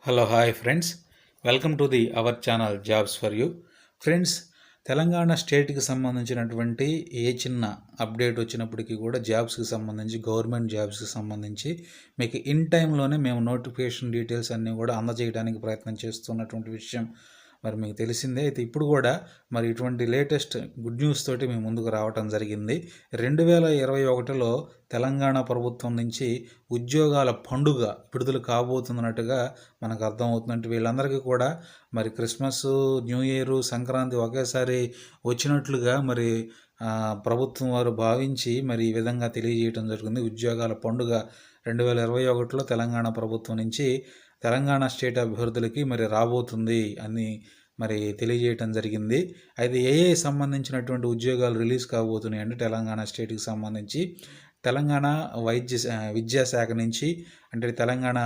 Hello hi friends, welcome to the our channel jobs for you. Friends, Telangana స్టేట్కి సంబంధించినటువంటి ఏ చిన్న update వచ్చినప్పటికీ కూడా జాబ్స్కి సంబంధించి, గవర్నమెంట్ జాబ్స్కి సంబంధించి మీకు ఇన్ టైంలోనే మేము నోటిఫికేషన్ డీటెయిల్స్ అన్నీ కూడా అందజేయడానికి ప్రయత్నం చేస్తున్నటువంటి విషయం మరి మీకు తెలిసిందే. అయితే ఇప్పుడు కూడా మరి ఇటువంటి లేటెస్ట్ గుడ్ న్యూస్ తోటి మేము ముందుకు రావటం జరిగింది. 2021లో తెలంగాణ ప్రభుత్వం నుంచి ఉద్యోగాల పండుగ విడుదల కాబోతున్నట్టుగా మనకు అర్థమవుతుందంటే వీళ్ళందరికీ కూడా మరి క్రిస్మస్, న్యూ ఇయర్, సంక్రాంతి ఒకేసారి వచ్చినట్లుగా మరి ప్రభుత్వం వారు భావించి మరి ఈ విధంగా తెలియజేయడం జరిగింది. ఉద్యోగాల పండుగ 2021లో తెలంగాణ ప్రభుత్వం నుంచి తెలంగాణ స్టేట్ అభ్యర్థులకి మరి రాబోతుంది అని మరి తెలియజేయటం జరిగింది. అయితే సంబంధించినటువంటి ఉద్యోగాలు రిలీజ్ కాబోతున్నాయి అంటే తెలంగాణ స్టేట్కి సంబంధించి తెలంగాణ విద్యాశాఖ నుంచి అంటే తెలంగాణ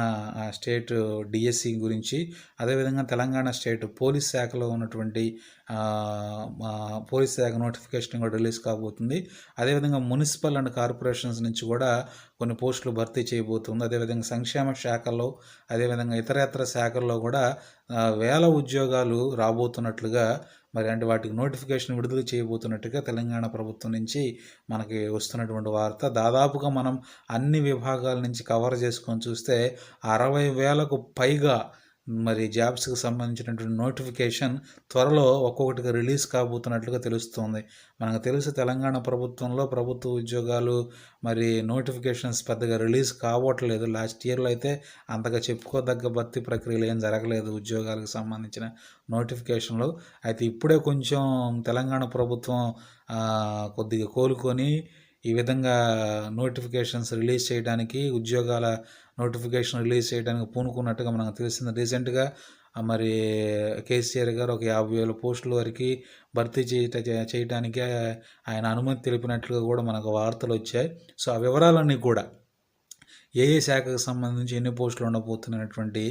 స్టేట్ డిఎస్సి గురించి, అదేవిధంగా తెలంగాణ స్టేట్ పోలీస్ శాఖలో ఉన్నటువంటి పోలీస్ శాఖ నోటిఫికేషన్ కూడా రిలీజ్ కాబోతుంది. అదేవిధంగా మున్సిపల్ అండ్ కార్పొరేషన్స్ నుంచి కూడా కొన్ని పోస్టులు భర్తీ చేయబోతుంది. అదేవిధంగా సంక్షేమ శాఖల్లో, అదేవిధంగా ఇతరేతర శాఖల్లో కూడా వేల ఉద్యోగాలు రాబోతున్నట్లుగా మరి అంటే వాటికి నోటిఫికేషన్ విడుదల చేయబోతున్నట్టుగా తెలంగాణ ప్రభుత్వం నుంచి మనకి వస్తున్నటువంటి వార్త. దాదాపుగా మనం అన్ని విభాగాల నుంచి కవర్ చేసుకొని చూస్తే 60,000కు పైగా మరి జాబ్స్కి సంబంధించినటువంటి నోటిఫికేషన్ త్వరలో ఒక్కొక్కటిగా రిలీజ్ కాబోతున్నట్లుగా తెలుస్తుంది. మనకు తెలుసు తెలంగాణ ప్రభుత్వంలో ప్రభుత్వ ఉద్యోగాలు మరి నోటిఫికేషన్స్ పెద్దగా రిలీజ్ కావట్లేదు. లాస్ట్ ఇయర్లో అయితే అంతగా చెప్పుకోదగ్గ భర్తీ ప్రక్రియలు ఏం జరగలేదు ఉద్యోగాలకు సంబంధించిన నోటిఫికేషన్లు. అయితే ఇప్పుడే కొంచెం తెలంగాణ ప్రభుత్వం కొద్దిగా కోలుకొని ఈ విధంగా నోటిఫికేషన్స్ రిలీజ్ చేయడానికి, ఉద్యోగాల నోటిఫికేషన్ రిలీజ్ చేయడానికి పూనుకున్నట్టుగా మనకు తెలిసింది. రీసెంట్గా మరి కేసీఆర్ గారు ఒక 50,000 పోస్టుల వరకు భర్తీ చేయడానికి ఆయన అనుమతి తెలిపినట్లుగా కూడా మనకు వార్తలు వచ్చాయి. సో ఆ వివరాలన్నీ కూడా శాఖకు సంబంధించి ఎన్ని పోస్టులు ఉండబోతున్నటువంటి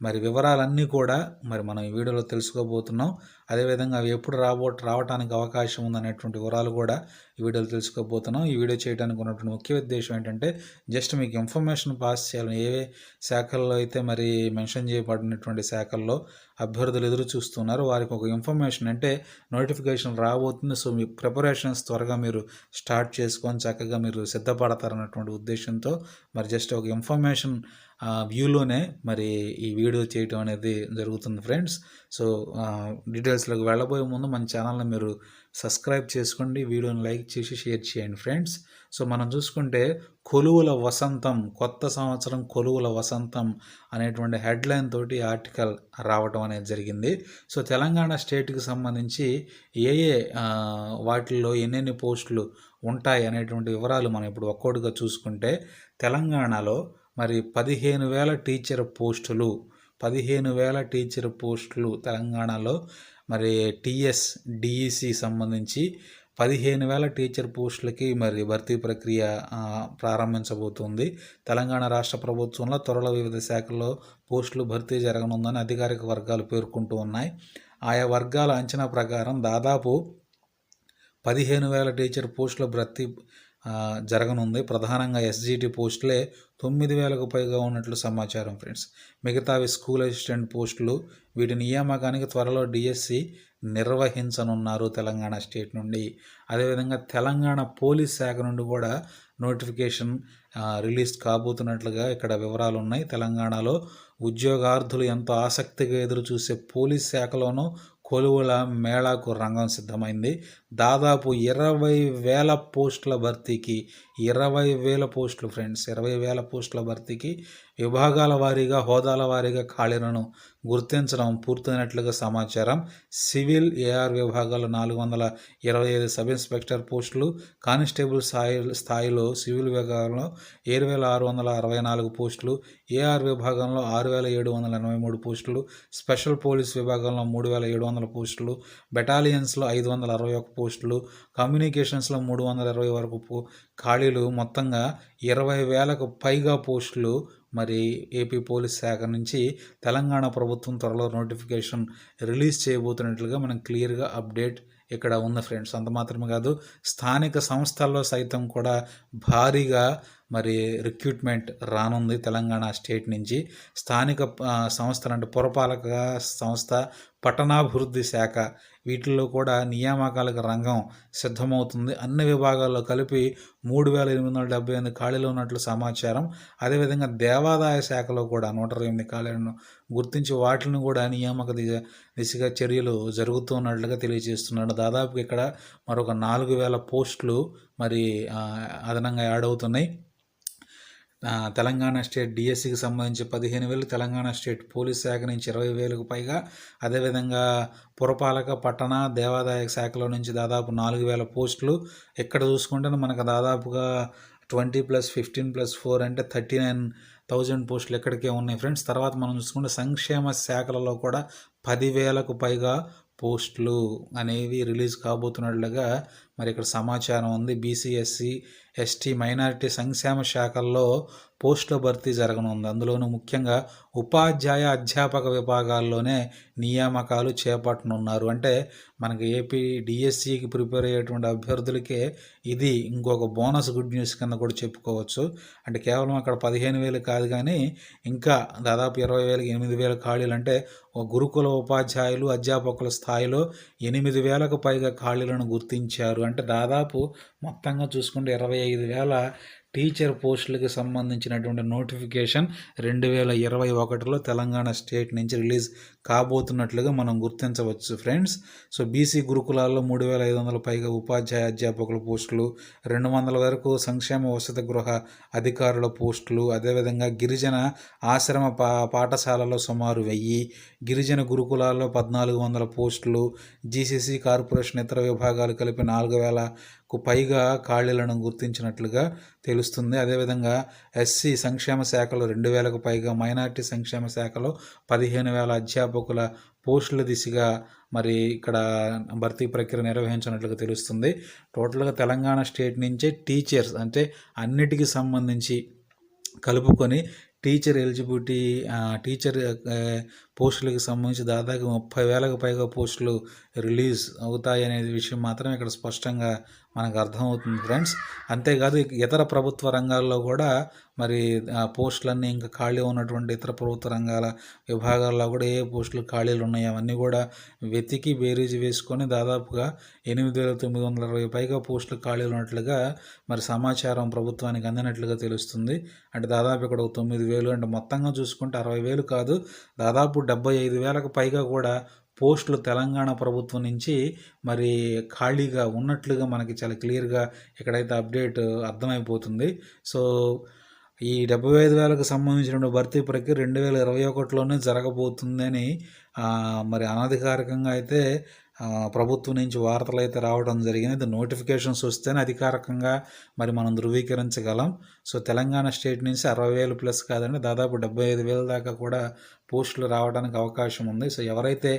మరి వివరాలన్నీ కూడా మరి మనం ఈ వీడియోలో తెలుసుకోబోతున్నాం. అదేవిధంగా అవి ఎప్పుడు రావడానికి అవకాశం ఉందనేటువంటి వివరాలు కూడా ఈ వీడియోలో తెలుసుకోబోతున్నాం. ఈ వీడియో చేయడానికి ఉన్నటువంటి ముఖ్య ఉద్దేశం ఏంటంటే జస్ట్ మీకు ఇన్ఫర్మేషన్ పాస్ చేయాలని. ఏ శాఖల్లో అయితే మరి మెన్షన్ చేయబడినటువంటి శాఖల్లో అభ్యర్థులు ఎదురు చూస్తున్నారు వారికి ఒక ఇన్ఫర్మేషన్, అంటే నోటిఫికేషన్ రాబోతుంది. సో మీ ప్రిపరేషన్స్ త్వరగా మీరు స్టార్ట్ చేసుకొని చక్కగా మీరు సిద్ధపడతారన్నటువంటి ఉద్దేశంతో మరి జస్ట్ ఒక ఇన్ఫర్మేషన్ వ్యూలోనే మరి ఈ వీడియో చేయటం అనేది జరుగుతుంది ఫ్రెండ్స్. సో డీటెయిల్స్లోకి వెళ్ళబోయే ముందు మన ఛానల్ని మీరు సబ్స్క్రైబ్ చేసుకోండి, వీడియోని లైక్ చేసి షేర్ చేయండి ఫ్రెండ్స్. సో మనం చూసుకుంటే కొలువుల వసంతం, కొత్త సంవత్సరం కొలువుల వసంతం అనేటువంటి హెడ్లైన్ తోటి ఆర్టికల్ రావటం అనేది జరిగింది. సో తెలంగాణ స్టేట్కి సంబంధించి వాటిల్లో ఎన్నెన్ని పోస్టులు ఉంటాయి అనేటువంటి వివరాలు మనం ఇప్పుడు ఒక్కోటిగా చూసుకుంటే తెలంగాణలో మరి 15,000 టీచర్ పోస్టులు, 15,000 టీచర్ పోస్టులు తెలంగాణలో మరి టీఎస్ డిఈసి సంబంధించి 15,000 టీచర్ పోస్టులకి మరి భర్తీ ప్రక్రియ ప్రారంభించబోతుంది. తెలంగాణ రాష్ట్ర ప్రభుత్వంలో త్వరలో వివిధ శాఖల్లో పోస్టులు భర్తీ జరగనుందని అధికారిక వర్గాలు పేర్కొంటూ ఉన్నాయి. ఆయా వర్గాల అంచనా ప్రకారం దాదాపు 15,000 టీచర్ పోస్టుల భర్తీ జరగనుంది. ప్రధానంగా ఎస్జిటి పోస్టులే 9,000కు పైగా ఉన్నట్లు సమాచారం ఫ్రెండ్స్. మిగతావి స్కూల్ అసిస్టెంట్ పోస్టులు. వీటి నియామకానికి త్వరలో డిఎస్సి నిర్వహించనున్నారు తెలంగాణ స్టేట్ నుండి. అదేవిధంగా తెలంగాణ పోలీస్ శాఖ నుండి కూడా నోటిఫికేషన్ రిలీజ్ కాబోతున్నట్లుగా ఇక్కడ వివరాలు ఉన్నాయి. తెలంగాణలో ఉద్యోగార్థులు ఎంతో ఆసక్తిగా ఎదురు చూసే పోలీస్ శాఖలోనూ కొలువుల మేళాకు రంగం సిద్ధమైంది. దాదాపు 20,000 పోస్టుల భర్తీకి, 20,000 పోస్టులు ఫ్రెండ్స్, 20,000 పోస్టుల భర్తీకి విభాగాల వారీగా, హోదాల వారీగా ఖాళీలను గుర్తించడం పూర్తయినట్లుగా సమాచారం. సివిల్ ఏఆర్ విభాగాల్లో 425 సబ్ ఇన్స్పెక్టర్ పోస్టులు, కానిస్టేబుల్ స్థాయిలో సివిల్ విభాగంలో 7,664 పోస్టులు, ఏఆర్ విభాగంలో 6,783 పోస్టులు, స్పెషల్ పోలీస్ విభాగంలో 3,700 పోస్టులు, బెటాలియన్స్లో 561 పోస్టులు, కమ్యూనికేషన్స్లో 320 వరకు ఖాళీలు. మొత్తంగా 20,000కు పైగా పోస్టులు మరి ఏపీ పోలీస్ శాఖ నుంచి తెలంగాణ ప్రభుత్వం త్వరలో నోటిఫికేషన్ రిలీజ్ చేయబోతున్నట్లుగా మనం క్లియర్గా అప్డేట్ ఇక్కడ ఉన్న ఫ్రెండ్స్. అంత మాత్రమే కాదు, స్థానిక సంస్థల్లో సైతం కూడా భారీగా మరి రిక్రూట్మెంట్ రానుంది తెలంగాణ స్టేట్ నుంచి. స్థానిక సంస్థలు అంటే పురపాలక సంస్థ, పట్టణాభివృద్ధి శాఖ వీటిల్లో కూడా నియామకాలకు రంగం సిద్ధమవుతుంది. అన్ని విభాగాల్లో కలిపి 3,878 ఖాళీలు ఉన్నట్లు సమాచారం. అదేవిధంగా దేవాదాయ శాఖలో కూడా 128 ఖాళీలను గుర్తించి వాటిని కూడా నియామక దిశగా చర్యలు జరుగుతున్నట్లుగా తెలియజేస్తున్నాడు. దాదాపు ఇక్కడ మరొక 4,000 పోస్టులు మరి అదనంగా యాడ్ అవుతున్నాయి. తెలంగాణ స్టేట్ డిఎస్సికి సంబంధించి 15,000, తెలంగాణ స్టేట్ పోలీస్ శాఖ నుంచి 20,000కు పైగా, అదేవిధంగా పురపాలక, పట్టణ, దేవాదాయ శాఖలో నుంచి దాదాపు 4,000 పోస్టులు. ఇక్కడ చూసుకుంటే మనకు దాదాపుగా 20+15+4 అంటే 39,000 పోస్టులు ఎక్కడికే ఉన్నాయి ఫ్రెండ్స్. తర్వాత మనం చూసుకుంటే సంక్షేమ శాఖలలో కూడా 10,000కు పైగా పోస్టులు అనేవి రిలీజ్ కాబోతున్నట్లుగా మరి ఇక్కడ సమాచారం ఉంది. బీసీ, ఎస్సీ, ఎస్టీ, మైనారిటీ సంక్షేమ శాఖల్లో పోస్టుల భర్తీ జరగనుంది. అందులోనూ ముఖ్యంగా ఉపాధ్యాయ, అధ్యాపక విభాగాల్లోనే నియామకాలు చేపట్టనున్నారు. అంటే మనకి ఏపీ డిఎస్సికి ప్రిపేర్ అయ్యేటువంటి అభ్యర్థులకే ఇది ఇంకొక బోనస్ గుడ్ న్యూస్ కింద కూడా చెప్పుకోవచ్చు. అంటే కేవలం అక్కడ 15,000 కాదు కానీ ఇంకా దాదాపు 20,000, 8,000 ఖాళీలు. అంటే గురుకుల ఉపాధ్యాయులు, అధ్యాపకుల స్థాయిలో 8,000కు పైగా ఖాళీలను గుర్తించారు. అంటే దాదాపు మొత్తంగా చూసుకుంటే 25,000 టీచర్ పోస్టులకి సంబంధించినటువంటి నోటిఫికేషన్ 2021లో తెలంగాణ స్టేట్ నుంచి రిలీజ్ కాబోతున్నట్లుగా మనం గుర్తించవచ్చు ఫ్రెండ్స్. సో బీసీ గురుకులాల్లో 3,500 పైగా ఉపాధ్యాయ, అధ్యాపకుల పోస్టులు, 200 వరకు సంక్షేమ వసతి గృహ అధికారుల పోస్టులు, అదేవిధంగా గిరిజన ఆశ్రమ పాఠశాలలో సుమారు 1,000, గిరిజన గురుకులాల్లో 1,400 పోస్టులు, జీసీసీ కార్పొరేషన్ ఇతర విభాగాలు కలిపి 4,000కు పైగా ఖాళీలను గుర్తించినట్లుగా తెలుస్తుంది. అదేవిధంగా ఎస్సీ సంక్షేమ శాఖలో 2,000కు పైగా, మైనార్టీ సంక్షేమ శాఖలో 15,000 అధ్యాపకుల పోస్టుల దిశగా మరి ఇక్కడ భర్తీ ప్రక్రియ నిర్వహించినట్లుగా తెలుస్తుంది. టోటల్గా తెలంగాణ స్టేట్ నుంచే టీచర్స్ అంటే అన్నిటికీ సంబంధించి కలుపుకొని టీచర్ ఎలిజిబిలిటీ టీచర్ పోస్టులకు సంబంధించి దాదాపు 30,000కు పైగా పోస్టులు రిలీజ్ అవుతాయి అనే విషయం మాత్రం ఇక్కడ స్పష్టంగా మనకు అర్థమవుతుంది ఫ్రెండ్స్. అంతేకాదు ఇతర ప్రభుత్వ రంగాల్లో కూడా మరి పోస్టులన్నీ ఇంకా ఖాళీ ఉన్నటువంటి ఇతర ప్రభుత్వ రంగాల విభాగాల్లో కూడా ఏ పోస్టులు ఖాళీలు ఉన్నాయి అవన్నీ కూడా వెతికి బేరీజు వేసుకొని దాదాపుగా 8,920 పైగా పోస్టులు ఖాళీలు ఉన్నట్లుగా మరి సమాచారం ప్రభుత్వానికి అందినట్లుగా తెలుస్తుంది. అంటే దాదాపు ఇక్కడ 9,000 అంటే మొత్తంగా చూసుకుంటే 60,000 కాదు, దాదాపు 75,000కు పైగా కూడా పోస్టులు తెలంగాణ ప్రభుత్వం నుంచి మరి ఖాళీగా ఉన్నట్లుగా మనకి చాలా క్లియర్గా ఇక్కడైతే అప్డేట్ అర్థమైపోతుంది. సో ఈ 75,000కు సంబంధించిన భర్తీ ప్రక్రియ 2021లోనే జరగబోతుందని మరి అనధికారికంగా అయితే ప్రభుత్వం నుంచి వార్తలు అయితే రావడం జరిగింది. నోటిఫికేషన్స్ వస్తేనే అధికారికంగా మరి మనం ధృవీకరించగలం. సో తెలంగాణ స్టేట్ నుంచి 60,000 ప్లస్ కాదండి, దాదాపు 75,000 దాకా కూడా పోస్టులు రావడానికి అవకాశం ఉంది. సో ఎవరైతే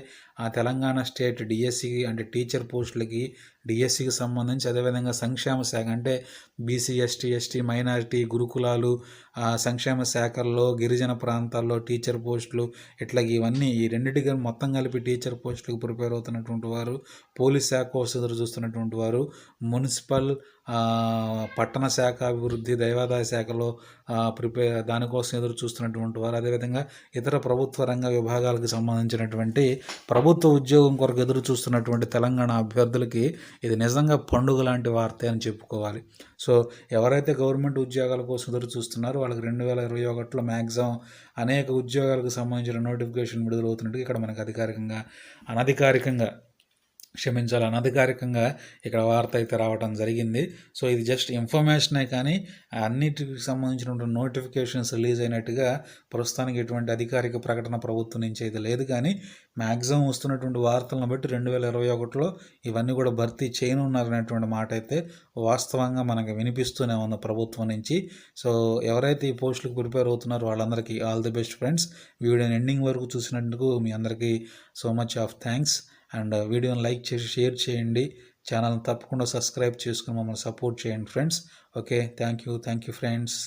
ఆ తెలంగాణ స్టేట్ డిఎస్సి అంటే టీచర్ పోస్టులకి డిఎస్సికి సంబంధించి, అదేవిధంగా సంక్షేమ శాఖ అంటే బీసీ, ఎస్టీ, మైనారిటీ, గురుకులాలు, సంక్షేమ శాఖల్లో గిరిజన ప్రాంతాల్లో టీచర్ పోస్టులు, ఇట్లా ఇవన్నీ ఈ రెండింటికి మొత్తం కలిపి టీచర్ పోస్టులకు ప్రిపేర్ అవుతున్నటువంటి వారు, పోలీస్ శాఖ కోసం ఎదురు చూస్తున్నటువంటి వారు, మున్సిపల్, పట్టణ శాఖ అభివృద్ధి, దేవాదాయ శాఖలో దానికోసం ఎదురు చూస్తున్నటువంటి వారు, అదేవిధంగా ఇతర ప్రభుత్వ రంగ విభాగాలకు సంబంధించినటువంటి ప్రభుత్వ ఉద్యోగం కొరకు ఎదురు చూస్తున్నటువంటి తెలంగాణ అభ్యర్థులకి ఇది నిజంగా పండుగ లాంటి వార్త అని చెప్పుకోవాలి. సో ఎవరైతే గవర్నమెంట్ ఉద్యోగాల కోసం ఎదురు చూస్తున్నారో వాళ్ళకి 2021లో మ్యాక్సిమం అనేక ఉద్యోగాలకు సంబంధించిన నోటిఫికేషన్ విడుదలవుతున్నట్టు ఇక్కడ మనకు అనధికారికంగా ఇక్కడ వార్త అయితే రావడం జరిగింది. సో ఇది జస్ట్ ఇన్ఫర్మేషనే కానీ అన్నిటికి సంబంధించినటువంటి నోటిఫికేషన్స్ రిలీజ్ అయినట్టుగా ప్రస్తుతానికి ఎటువంటి అధికారిక ప్రకటన ప్రభుత్వం నుంచి అయితే లేదు. కానీ మ్యాక్సిమం వస్తున్నటువంటి వార్తలను బట్టి 2021లో ఇవన్నీ కూడా భర్తీ చేయనున్నారనేటువంటి మాట అయితే వాస్తవంగా మనకు వినిపిస్తూనే ఉంది ప్రభుత్వం నుంచి. సో ఎవరైతే ఈ పోస్టులకు ప్రిపేర్ అవుతున్నారో వాళ్ళందరికీ ఆల్ ది బెస్ట్ ఫ్రెండ్స్. వీడియోని ఎండింగ్ వరకు చూసినందుకు మీ అందరికీ so much of thanks. And వీడియోని లైక్ చేసి షేర్ చేయండి, ఛానల్ని తప్పకుండా సబ్స్క్రైబ్ చేసుకుని మమ్మల్ని సపోర్ట్ చేయండి friends. Okay, thank you friends.